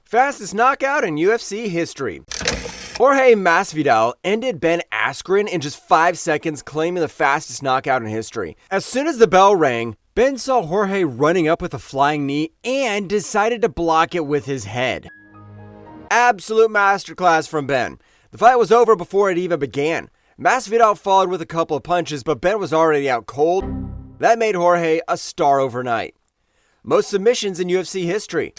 Fastest knockout in UFC history. Jorge Masvidal ended Ben Askren in just 5 seconds, claiming the fastest knockout in history. As soon as the bell rang, Ben saw Jorge running up with a flying knee and decided to block it with his head. Absolute masterclass from Ben. The fight was over before it even began. Masvidal followed with a couple of punches, but Ben was already out cold. That made Jorge a star overnight. Most submissions in UFC history.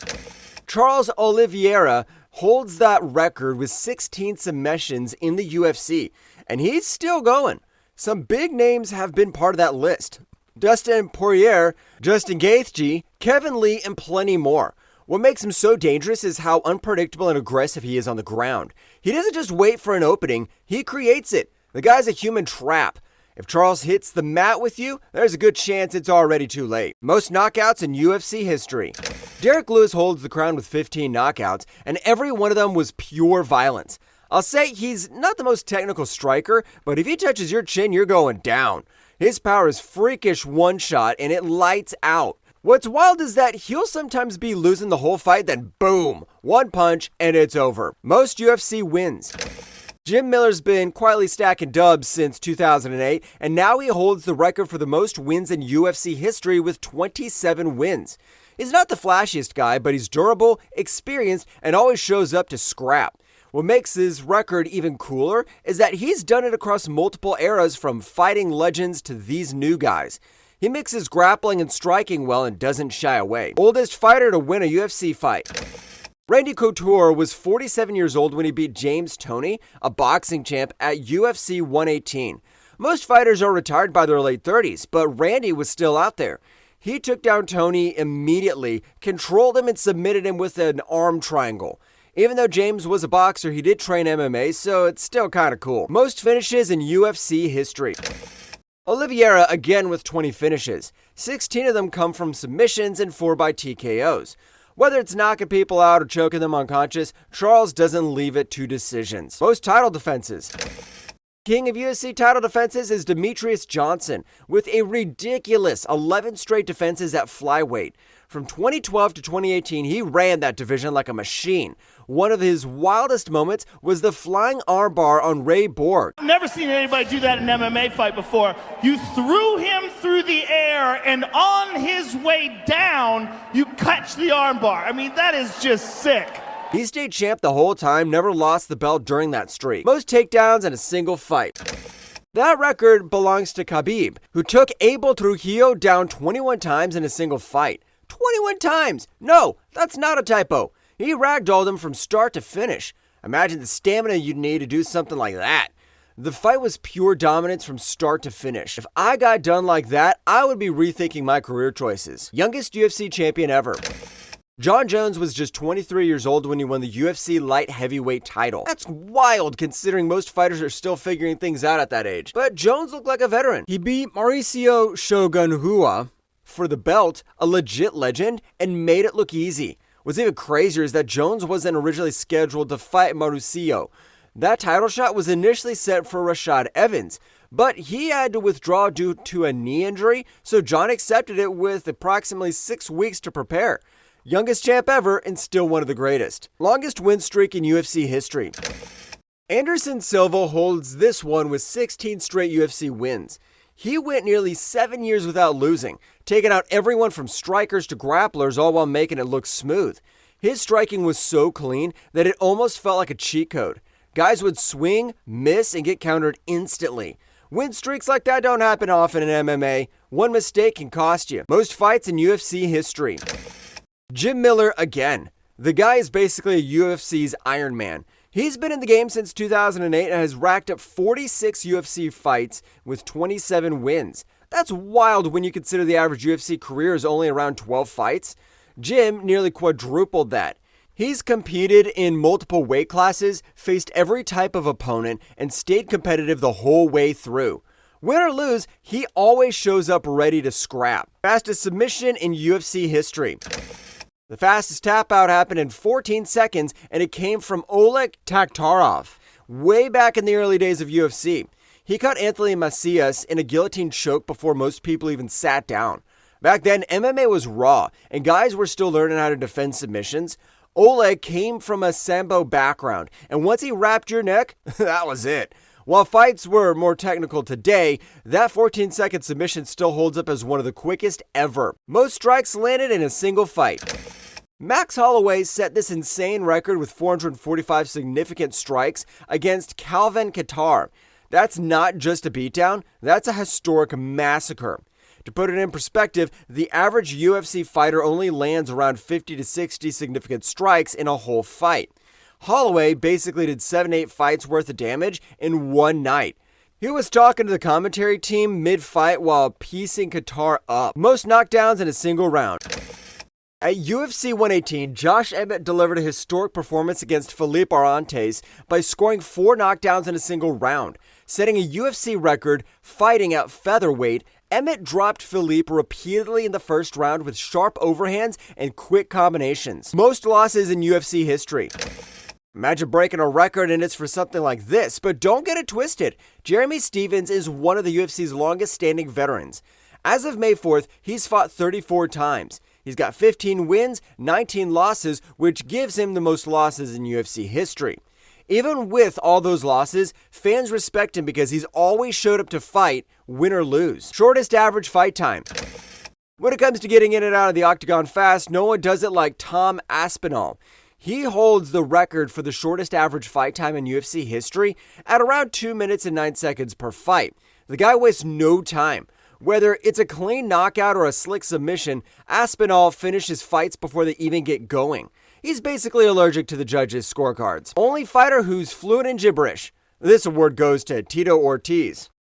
Charles Oliveira holds that record with 16 submissions in the UFC, and he's still going. Some big names have been part of that list. Dustin Poirier, Justin Gaethje, Kevin Lee, and plenty more. What makes him so dangerous is how unpredictable and aggressive he is on the ground. He doesn't just wait for an opening, he creates it. The guy's a human trap. If Charles hits the mat with you, there's a good chance it's already too late. Most knockouts in UFC history. Derek Lewis holds the crown with 15 knockouts, and every one of them was pure violence. I'll say he's not the most technical striker, but if he touches your chin, you're going down. His power is freakish one shot, and it lights out. What's wild is that he'll sometimes be losing the whole fight, then boom, one punch, and it's over. Most UFC wins. Jim Miller's been quietly stacking dubs since 2008, and now he holds the record for the most wins in UFC history with 27 wins. He's not the flashiest guy, but he's durable, experienced, and always shows up to scrap. What makes his record even cooler is that he's done it across multiple eras, from fighting legends to these new guys. He mixes grappling and striking well and doesn't shy away. Oldest fighter to win a UFC fight. Randy Couture was 47 years old when he beat James Toney, a boxing champ, at UFC 118. Most fighters are retired by their late 30s, but Randy was still out there. He took down Toney immediately, controlled him, and submitted him with an arm triangle. Even though James was a boxer, he did train MMA, so it's still kind of cool. Most finishes in UFC history. Oliveira again with 20 finishes. 16 of them come from submissions and 4 by TKOs. Whether it's knocking people out or choking them unconscious, Charles doesn't leave it to decisions. Most title defenses. King of UFC title defenses is Demetrius Johnson, with a ridiculous 11 straight defenses at flyweight. From 2012 to 2018, he ran that division like a machine. One of his wildest moments was the flying armbar on Ray Borg. I've never seen anybody do that in an MMA fight before. You threw him through the air, and on his way down, you catch the armbar. I mean, that is just sick. He stayed champ the whole time, never lost the belt during that streak. Most takedowns in a single fight. That record belongs to Khabib, who took Abel Trujillo down 21 times in a single fight. 21 times! No, that's not a typo. He ragdolled him from start to finish. Imagine the stamina you'd need to do something like that. The fight was pure dominance from start to finish. If I got done like that, I would be rethinking my career choices. Youngest UFC champion ever. John Jones was just 23 years old when he won the UFC light heavyweight title. That's wild considering most fighters are still figuring things out at that age. But Jones looked like a veteran. He beat Mauricio Shogun Rua for the belt, a legit legend, and made it look easy. What's even crazier is that Jones wasn't originally scheduled to fight Mauricio. That title shot was initially set for Rashad Evans, but he had to withdraw due to a knee injury, so John accepted it with approximately 6 weeks to prepare. Youngest champ ever and still one of the greatest. Longest win streak in UFC history. Anderson Silva holds this one with 16 straight UFC wins. He went nearly 7 years without losing, taking out everyone from strikers to grapplers, all while making it look smooth. His striking was so clean that it almost felt like a cheat code. Guys would swing, miss, and get countered instantly. Win streaks like that don't happen often in MMA. One mistake can cost you. Most fights in UFC history. Jim Miller again. The guy is basically a UFC's Iron Man. He's been in the game since 2008 and has racked up 46 UFC fights with 27 wins. That's wild when you consider the average UFC career is only around 12 fights. Jim nearly quadrupled that. He's competed in multiple weight classes, faced every type of opponent, and stayed competitive the whole way through. Win or lose, he always shows up ready to scrap. Fastest submission in UFC history. The fastest tap out happened in 14 seconds, and it came from Oleg Taktarov, way back in the early days of UFC. He caught Anthony Macias in a guillotine choke before most people even sat down. Back then, MMA was raw, and guys were still learning how to defend submissions. Oleg came from a Sambo background, and once he wrapped your neck, that was it. While fights were more technical today, that 14-second submission still holds up as one of the quickest ever. Most strikes landed in a single fight. Max Holloway set this insane record with 445 significant strikes against Calvin Kattar. That's not just a beatdown, that's a historic massacre. To put it in perspective, the average UFC fighter only lands around 50 to 60 significant strikes in a whole fight. Holloway basically did 7-8 fights worth of damage in one night. He was talking to the commentary team mid-fight while piecing Kattar up. Most knockdowns in a single round. At UFC 118, Josh Emmett delivered a historic performance against Felipe Arantes by scoring 4 knockdowns in a single round. Setting a UFC record, fighting at featherweight, Emmett dropped Felipe repeatedly in the first round with sharp overhands and quick combinations. Most losses in UFC history. Imagine breaking a record and it's for something like this, but don't get it twisted. Jeremy Stephens is one of the UFC's longest standing veterans. As of May 4th, he's fought 34 times. He's got 15 wins, 19 losses, which gives him the most losses in UFC history. Even with all those losses, fans respect him because he's always showed up to fight, win or lose. Shortest average fight time. When it comes to getting in and out of the octagon fast, no one does it like Tom Aspinall. He holds the record for the shortest average fight time in UFC history at around 2 minutes and 9 seconds per fight. The guy wastes no time. Whether it's a clean knockout or a slick submission, Aspinall finishes fights before they even get going. He's basically allergic to the judges' scorecards. Only fighter who's fluent in gibberish. This award goes to Tito Ortiz.